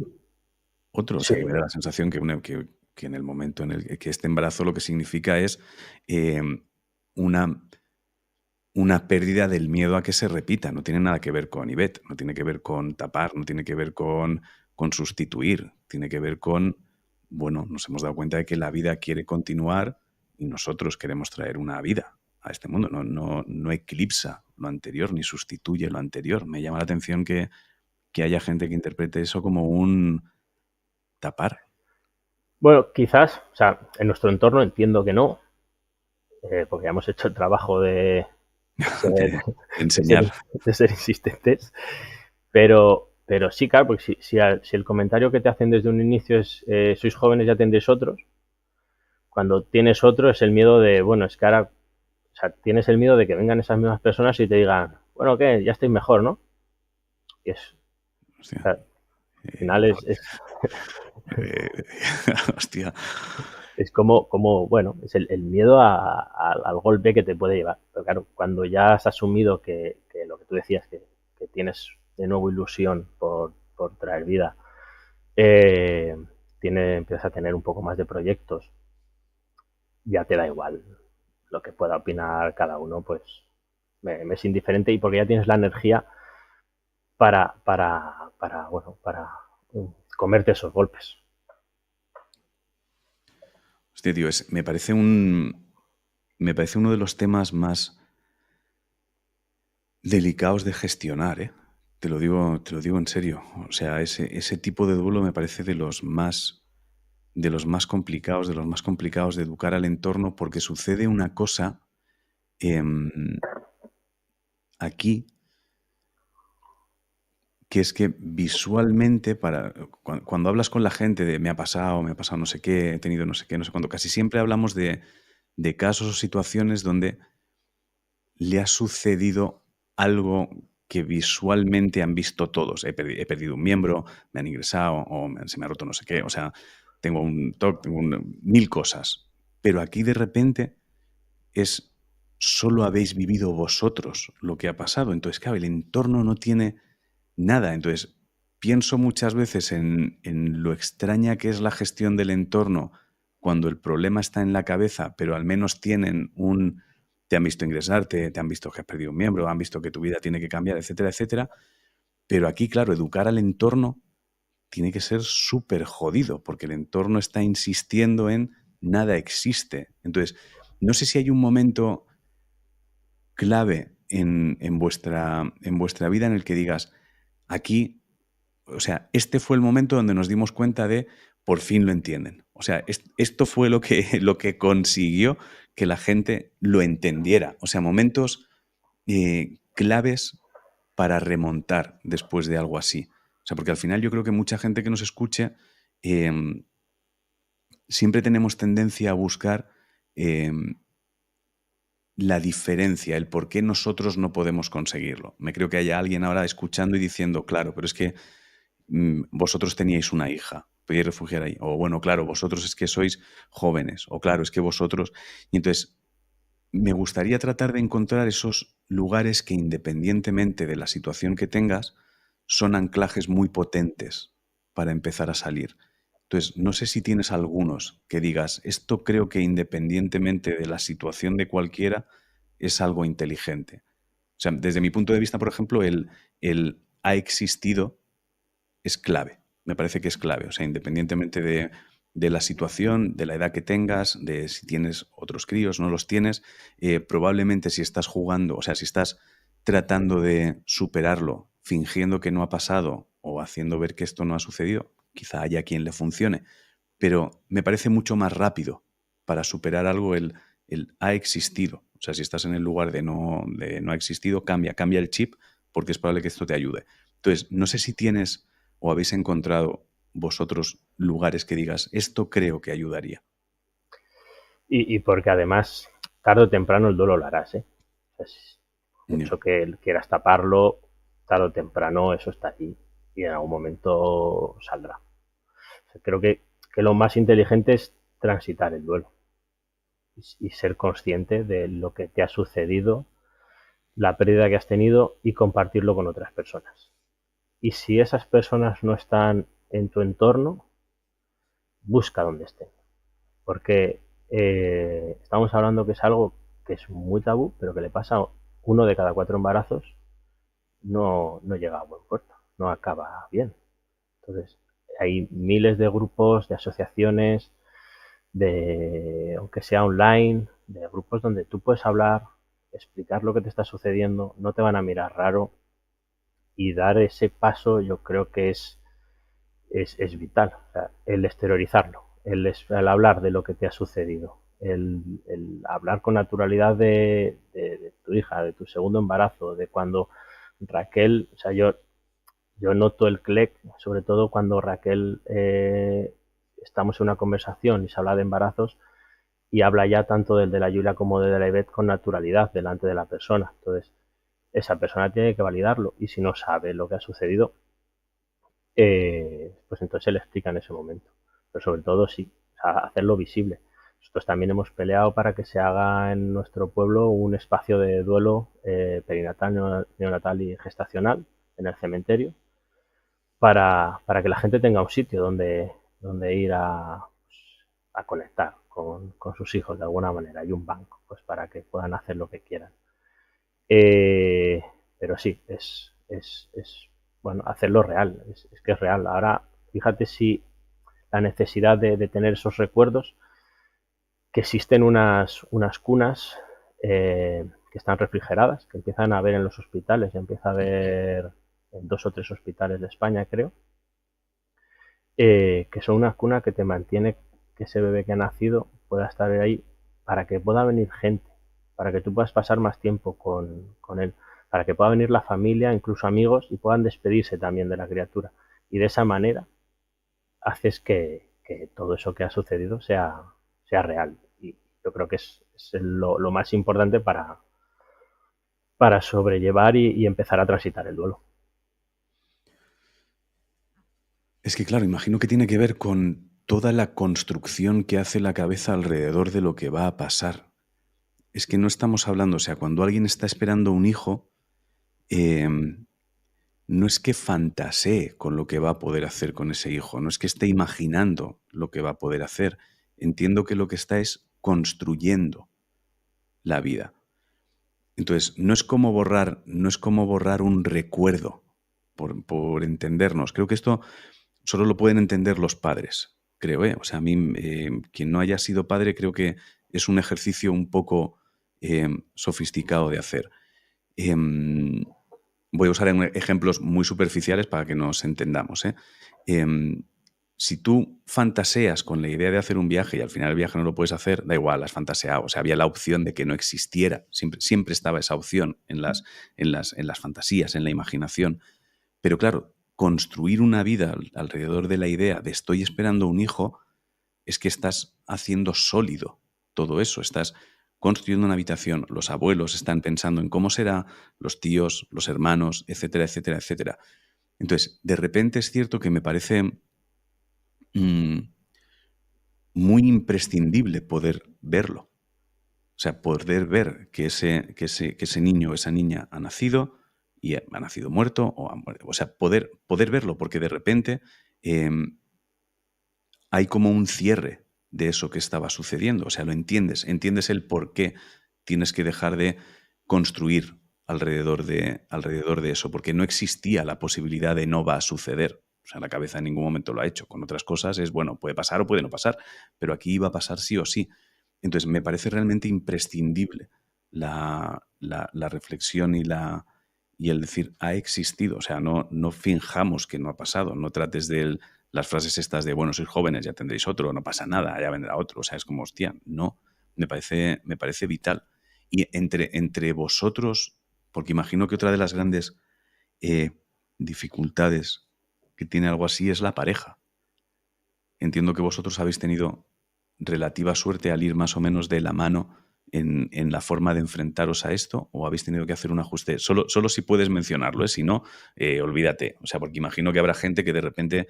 otro? O Sí, sea, que me da la sensación que en el momento en el que este embarazo lo que significa es eh, una, una pérdida del miedo a que se repita. No tiene nada que ver con Ivette, no tiene que ver con tapar, no tiene que ver con sustituir, tiene que ver con, bueno, nos hemos dado cuenta de que la vida quiere continuar y nosotros queremos traer una vida a este mundo. No eclipsa lo anterior ni sustituye lo anterior. Me llama la atención que haya gente que interprete eso como un tapar. bueno, quizás, o sea, en nuestro entorno entiendo que no, porque ya hemos hecho el trabajo de ser, De de ser, enseñar. de ser insistentes, pero sí, claro, porque si el comentario que te hacen desde un inicio es sois jóvenes, ya tendréis otros, cuando tienes otro es el miedo de, bueno, es que ahora, o sea, tienes el miedo de que vengan esas mismas personas y te digan, bueno, ¿qué? Ya estáis mejor, ¿no? Y o Hostia. sea, al final Eh, hostia. es como, bueno, es el miedo al golpe que te puede llevar. Pero claro, cuando ya has asumido que lo que tú decías, que tienes de nuevo ilusión por traer vida, eh, empiezas a tener un poco más de proyectos, ya te da igual lo que pueda opinar cada uno, pues me es indiferente y porque ya tienes la energía bueno, para comerte esos golpes. Hostia, tío, me parece uno de los temas más delicados de gestionar, ¿eh? Te lo digo en serio. O sea, ese tipo de duelo me parece de los más complicados, de los más complicados de educar al entorno, porque sucede una cosa em, aquí, que es que visualmente, cuando hablas con la gente de me ha pasado no sé qué, he tenido no sé qué, no sé cuándo, casi siempre hablamos de casos o situaciones donde le ha sucedido algo que visualmente han visto todos. He perdido un miembro, me han ingresado o se me ha roto no sé qué. O sea, tengo un TOC, tengo mil cosas. Pero aquí de repente es solo habéis vivido vosotros lo que ha pasado. Entonces, claro, el entorno no tiene nada. Entonces, pienso muchas veces en lo extraña que es la gestión del entorno cuando el problema está en la cabeza, pero al menos tienen te han visto ingresarte, te han visto que has perdido un miembro, han visto que tu vida tiene que cambiar, etcétera, etcétera. Pero aquí, claro, educar al entorno tiene que ser súper jodido, porque el entorno está insistiendo en nada existe. Entonces, no sé si hay un momento clave en vuestra vida en el que digas, aquí, o sea, este fue el momento donde nos dimos cuenta de por fin lo entienden. O sea, esto fue lo que consiguió que la gente lo entendiera. O sea, momentos claves para remontar después de algo así. O sea, porque al final yo creo que mucha gente que nos escuche siempre tenemos tendencia a buscar la diferencia, el por qué nosotros no podemos conseguirlo. Me creo que haya alguien ahora escuchando y diciendo, claro, pero es que vosotros teníais una hija, podíais refugiar ahí. O bueno, claro, vosotros es que sois jóvenes. O claro, es que vosotros... Y entonces, me gustaría tratar de encontrar esos lugares que independientemente de la situación que tengas, son anclajes muy potentes para empezar a salir. Entonces, no sé si tienes algunos que digas, esto creo que independientemente de la situación de cualquiera, es algo inteligente. O sea, desde mi punto de vista, por ejemplo, el ha existido es clave. Me parece que es clave. O sea, independientemente de la situación, de la edad que tengas, de si tienes otros críos, no los tienes, probablemente si estás jugando, o sea, si estás tratando de superarlo, fingiendo que no ha pasado o haciendo ver que esto no ha sucedido, quizá haya quien le funcione, pero me parece mucho más rápido para superar algo el ha existido. O sea, si estás en el lugar de no ha existido, cambia el chip porque es probable que esto te ayude. Entonces, no sé si tienes o habéis encontrado vosotros lugares que digas, esto creo que ayudaría. Y porque además, tarde o temprano el duelo lo harás, ¿eh? O sea, Yeah. mucho que quieras taparlo, tarde o temprano eso está allí y en algún momento saldrá. O sea, creo que lo más inteligente es transitar el duelo y ser consciente de lo que te ha sucedido, la pérdida que has tenido y compartirlo con otras personas. Y si esas personas no están en tu entorno, busca donde estén. Porque estamos hablando que es algo que es muy tabú, pero que le pasa a 1 de cada 4 embarazos, no llega a buen puerto, no acaba bien. Entonces, hay miles de grupos, de asociaciones, aunque sea online, de grupos donde tú puedes hablar, explicar lo que te está sucediendo, no te van a mirar raro y dar ese paso yo creo que es vital. O sea, el exteriorizarlo, el hablar de lo que te ha sucedido, el hablar con naturalidad de tu hija, de tu segundo embarazo, de cuando Raquel, o sea, yo noto el clic, sobre todo cuando Raquel estamos en una conversación y se habla de embarazos y habla ya tanto del de la Julia como del de la Ivette con naturalidad delante de la persona. Entonces, esa persona tiene que validarlo y si no sabe lo que ha sucedido, pues entonces se le explica en ese momento. Pero sobre todo sí, o sea, hacerlo visible. Nosotros también hemos peleado para que se haga en nuestro pueblo un espacio de duelo perinatal, neonatal y gestacional en el cementerio para que la gente tenga un sitio donde ir a conectar con sus hijos de alguna manera y un banco pues para que puedan hacer lo que quieran. Pero sí, es bueno, hacerlo real, es que es real. Ahora, fíjate si la necesidad de tener esos recuerdos, que existen unas cunas que están refrigeradas, que empiezan a ver en los hospitales, ya empieza a ver en 2 o 3 hospitales de España, creo, que son unas cunas que te mantiene que ese bebé que ha nacido pueda estar ahí para que pueda venir gente, para que tú puedas pasar más tiempo con él, para que pueda venir la familia, incluso amigos, y puedan despedirse también de la criatura. Y de esa manera haces que todo eso que ha sucedido sea real. Y yo creo que es lo más importante para sobrellevar y empezar a transitar el duelo. Es que, claro, imagino que tiene que ver con toda la construcción que hace la cabeza alrededor de lo que va a pasar. Es que no estamos hablando, o sea, cuando alguien está esperando un hijo, no es que fantasee con lo que va a poder hacer con ese hijo, no es que esté imaginando lo que va a poder hacer. Entiendo que lo que está es construyendo la vida. Entonces, no es como borrar un recuerdo, por entendernos. Creo que esto solo lo pueden entender los padres, creo, ¿eh? O sea, a mí, quien no haya sido padre, creo que es un ejercicio un poco sofisticado de hacer. Voy a usar ejemplos muy superficiales para que nos entendamos, ¿eh? Si tú fantaseas con la idea de hacer un viaje y al final el viaje no lo puedes hacer, da igual, has fantaseado. O sea, había la opción de que no existiera. Siempre estaba esa opción en las fantasías, en la imaginación. Pero claro, construir una vida alrededor de la idea de estoy esperando un hijo es que estás haciendo sólido todo eso, estás construyendo una habitación, los abuelos están pensando en cómo será, los tíos, los hermanos, etcétera, etcétera, etcétera. Entonces, de repente es cierto que me parece muy imprescindible poder verlo. O sea, poder ver que ese niño o esa niña ha nacido y ha nacido muerto, o sea, poder verlo, porque de repente hay como un cierre de eso que estaba sucediendo. O sea, lo entiendes el por qué tienes que dejar de construir alrededor de eso, porque no existía la posibilidad de no va a suceder. O sea, la cabeza en ningún momento lo ha hecho. Con otras cosas es, bueno, puede pasar o puede no pasar, pero aquí iba a pasar sí o sí. Entonces, me parece realmente imprescindible la reflexión y el decir, ha existido. O sea, no finjamos que no ha pasado, no trates de las frases estas de, bueno, sois jóvenes, ya tendréis otro, no pasa nada, ya vendrá otro. O sea, es como, hostia, no, me parece vital. Y entre vosotros, porque imagino que otra de las grandes dificultades que tiene algo así es la pareja. Entiendo que vosotros habéis tenido relativa suerte al ir más o menos de la mano en la forma de enfrentaros a esto, o habéis tenido que hacer un ajuste. Solo si puedes mencionarlo, si no, olvídate. O sea, porque imagino que habrá gente que de repente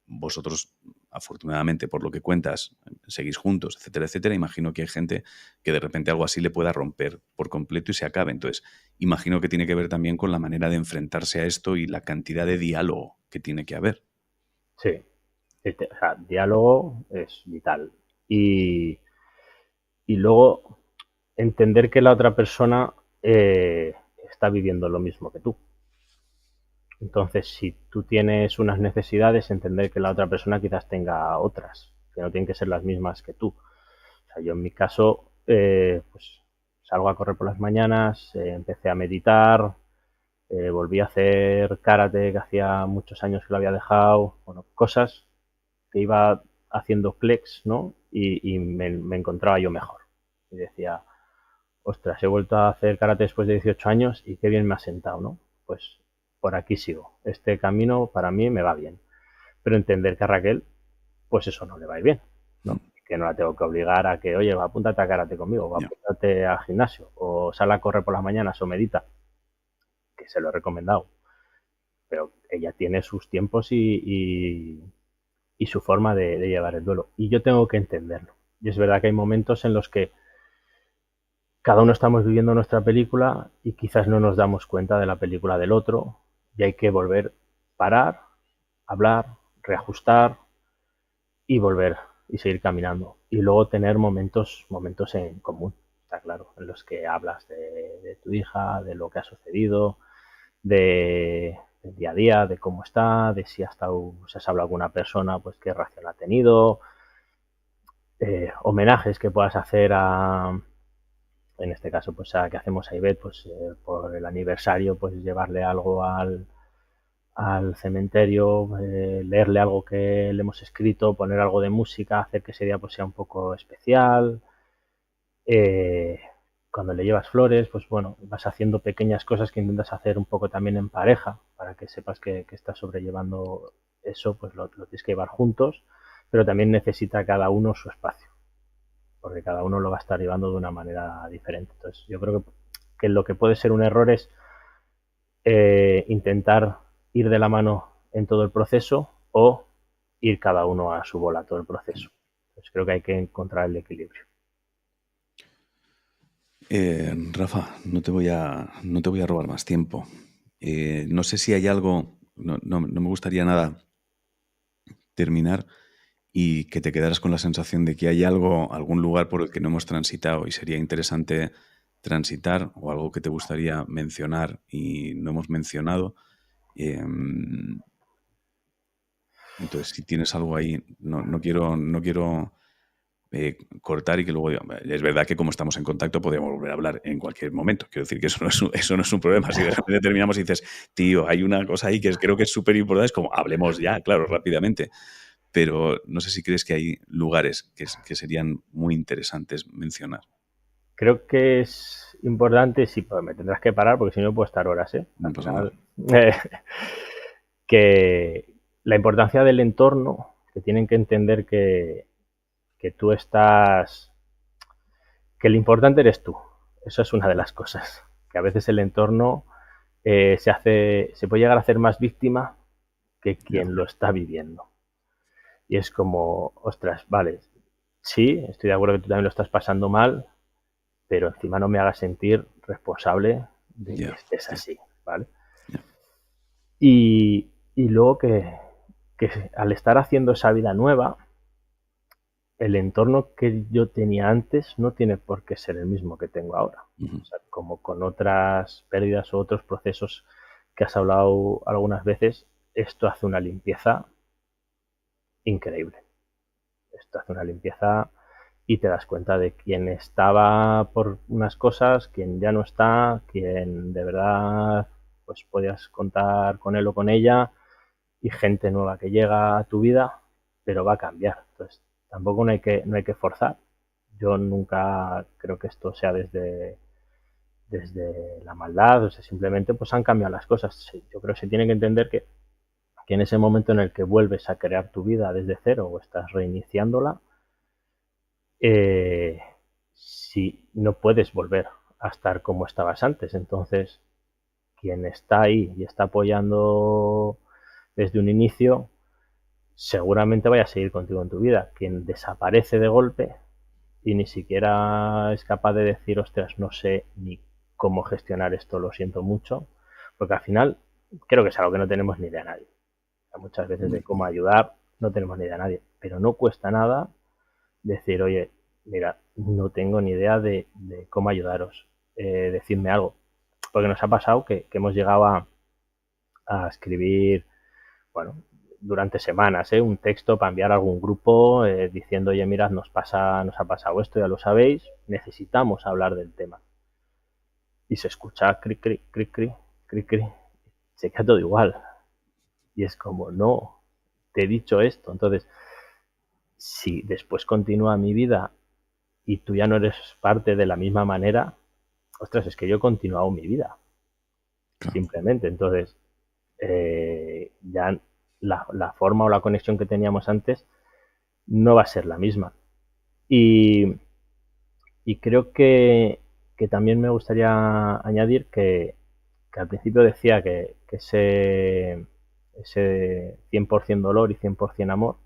vosotros, afortunadamente, por lo que cuentas, seguís juntos, etcétera, etcétera. Imagino que hay gente que de repente algo así le pueda romper por completo y se acabe. Entonces, imagino que tiene que ver también con la manera de enfrentarse a esto y la cantidad de diálogo que tiene que haber. Sí, o sea, diálogo es vital. Y luego entender que la otra persona está viviendo lo mismo que tú. Entonces, si tú tienes unas necesidades, entender que la otra persona quizás tenga otras, que no tienen que ser las mismas que tú. O sea, yo en mi caso, pues salgo a correr por las mañanas, empecé a meditar, volví a hacer karate, que hacía muchos años que lo había dejado, bueno, cosas que iba haciendo clics, ¿no? Y me encontraba yo mejor. Y decía, ostras, he vuelto a hacer karate después de 18 años y qué bien me ha sentado, ¿no? Pues por aquí sigo. Este camino para mí me va bien. Pero entender que a Raquel, pues eso no le va a ir bien, ¿no? Que no la tengo que obligar a que, oye, va, apúntate a karate conmigo, va, apúntate al gimnasio, o sal a correr por las mañanas o medita, que se lo he recomendado. Pero ella tiene sus tiempos y su forma de llevar el duelo. Y yo tengo que entenderlo. Y es verdad que hay momentos en los que cada uno estamos viviendo nuestra película y quizás no nos damos cuenta de la película del otro y hay que volver, parar, hablar, reajustar y volver y seguir caminando. Y luego tener momentos en común, está claro, en los que hablas de tu hija, de lo que ha sucedido, del día a día, de cómo está, de si has hablado con una persona, pues qué reacción ha tenido, homenajes que puedas hacer en este caso, pues a que hacemos a Ivette, pues por el aniversario, pues llevarle algo al cementerio, leerle algo que le hemos escrito, poner algo de música, hacer que ese día pues sea un poco especial. Cuando le llevas flores, pues bueno, vas haciendo pequeñas cosas que intentas hacer un poco también en pareja, para que sepas que estás sobrellevando eso, pues lo tienes que llevar juntos, pero también necesita cada uno su espacio, porque cada uno lo va a estar llevando de una manera diferente. Entonces, yo creo que lo que puede ser un error es intentar ir de la mano en todo el proceso o ir cada uno a su bola todo el proceso. Entonces, creo que hay que encontrar el equilibrio. Rafa, no te voy a robar más tiempo. No sé si hay algo, no me gustaría nada terminar y que te quedaras con la sensación de que hay algún lugar por el que no hemos transitado y sería interesante transitar, o algo que te gustaría mencionar y no hemos mencionado. Entonces, si tienes algo ahí, no quiero cortar y que luego es verdad que como estamos en contacto podemos volver a hablar en cualquier momento. Quiero decir que eso no es un problema. Si de repente terminamos y dices, tío, hay una cosa ahí que creo que es súper importante, es como, hablemos ya, claro, rápidamente. Pero no sé si crees que hay lugares que serían muy interesantes mencionar. Creo que es importante, sí, pues me tendrás que parar porque si no puedo estar horas, ¿eh? No pasa nada. Que la importancia del entorno, que tienen que entender que tú estás, que lo importante eres tú. Eso es una de las cosas, que a veces el entorno se puede llegar a hacer más víctima que quien lo está viviendo. Y es como, ostras, vale, sí, estoy de acuerdo que tú también lo estás pasando mal, pero encima no me hagas sentir responsable de que estés así, ¿vale? Y luego que al estar haciendo esa vida nueva, el entorno que yo tenía antes no tiene por qué ser el mismo que tengo ahora. O sea, como con otras pérdidas o otros procesos que has hablado algunas veces, esto hace una limpieza increíble. Esto hace una limpieza y te das cuenta de quién estaba por unas cosas, quién ya no está, quién de verdad pues podías contar con él o con ella, y gente nueva que llega a tu vida, pero va a cambiar. Entonces, tampoco no hay que forzar. Yo nunca creo que esto sea desde la maldad, o sea, simplemente pues han cambiado las cosas. Yo creo que se tiene que entender que en ese momento en el que vuelves a crear tu vida desde cero o estás reiniciándola, si no puedes volver a estar como estabas antes. Entonces, quien está ahí y está apoyando desde un inicio, seguramente vaya a seguir contigo en tu vida. Quien desaparece de golpe y ni siquiera es capaz de decir, ostras, no sé ni cómo gestionar esto, lo siento mucho, porque al final creo que es algo que no tenemos ni idea nadie. O sea, muchas veces de cómo ayudar no tenemos ni idea nadie, pero no cuesta nada decir, oye, mira, no tengo ni idea de cómo ayudaros, decidme algo, porque nos ha pasado que hemos llegado a escribir, bueno, durante semanas, un texto para enviar a algún grupo diciendo, oye, mirad, nos ha pasado esto, ya lo sabéis, necesitamos hablar del tema. Y se escucha cric, cric, cric, cric, cric, cric, se queda todo igual. Y es como, no, te he dicho esto. Entonces, si después continúa mi vida y tú ya no eres parte de la misma manera, ostras, es que yo he continuado mi vida. Claro. Simplemente. Entonces, ya la forma o la conexión que teníamos antes no va a ser la misma. Y creo que también me gustaría añadir que al principio decía que ese 100% dolor y 100% amor,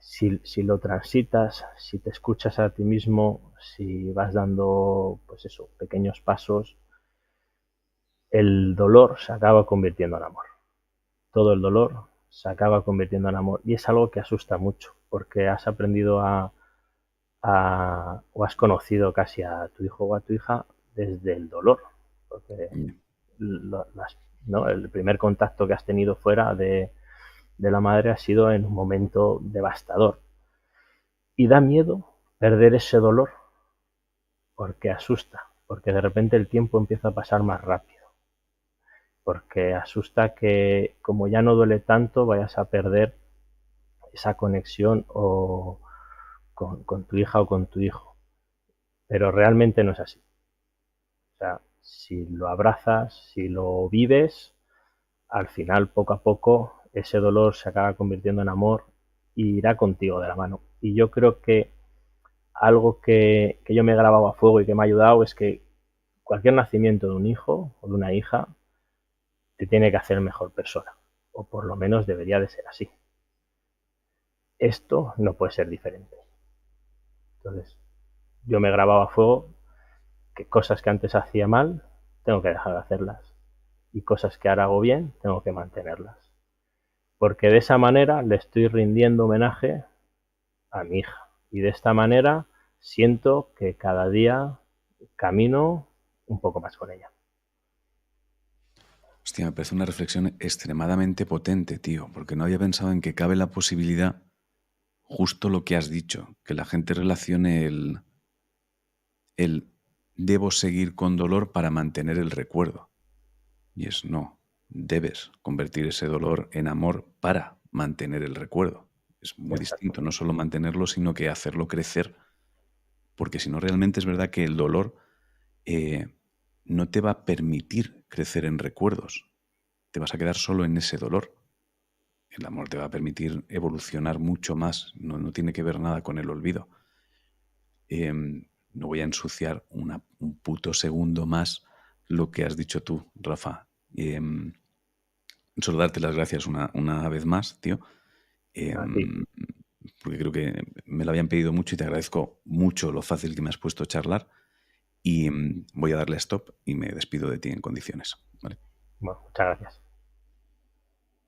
si lo transitas, si te escuchas a ti mismo, si vas dando, pues eso, pequeños pasos, el dolor se acaba convirtiendo en amor. Todo el dolor se acaba convirtiendo en amor. Y es algo que asusta mucho, porque has aprendido o has conocido casi a tu hijo o a tu hija desde el dolor. Porque ¿no? El primer contacto que has tenido fuera de la madre ha sido en un momento devastador. Y da miedo perder ese dolor, porque asusta, porque de repente el tiempo empieza a pasar más rápido. Porque asusta que, como ya no duele tanto, vayas a perder esa conexión con tu hija o con tu hijo. Pero realmente no es así. O sea, si lo abrazas, si lo vives, al final, poco a poco, ese dolor se acaba convirtiendo en amor y irá contigo de la mano. Y yo creo que algo que yo me he grabado a fuego y que me ha ayudado es que cualquier nacimiento de un hijo o de una hija te tiene que hacer mejor persona, o por lo menos debería de ser así. Esto no puede ser diferente. Entonces, yo me grababa a fuego que cosas que antes hacía mal, tengo que dejar de hacerlas. Y cosas que ahora hago bien, tengo que mantenerlas. Porque de esa manera le estoy rindiendo homenaje a mi hija. Y de esta manera siento que cada día camino un poco más con ella. Hostia, me parece una reflexión extremadamente potente, tío, porque no había pensado en que cabe la posibilidad, justo lo que has dicho, que la gente relacione el debo seguir con dolor para mantener el recuerdo. Y es no, debes convertir ese dolor en amor para mantener el recuerdo. Es muy distinto, no solo mantenerlo, sino que hacerlo crecer, porque si no, realmente es verdad que el dolor no te va a permitir crecer en recuerdos. Te vas a quedar solo en ese dolor. el amor te va a permitir evolucionar mucho más. No tiene que ver nada con el olvido. No voy a ensuciar un puto segundo más lo que has dicho tú, Rafa. Solo darte las gracias una vez más, tío. Porque creo que me lo habían pedido mucho y te agradezco mucho lo fácil que me has puesto a charlar. Y voy a darle stop y me despido de ti en condiciones. ¿Vale? Bueno, muchas gracias.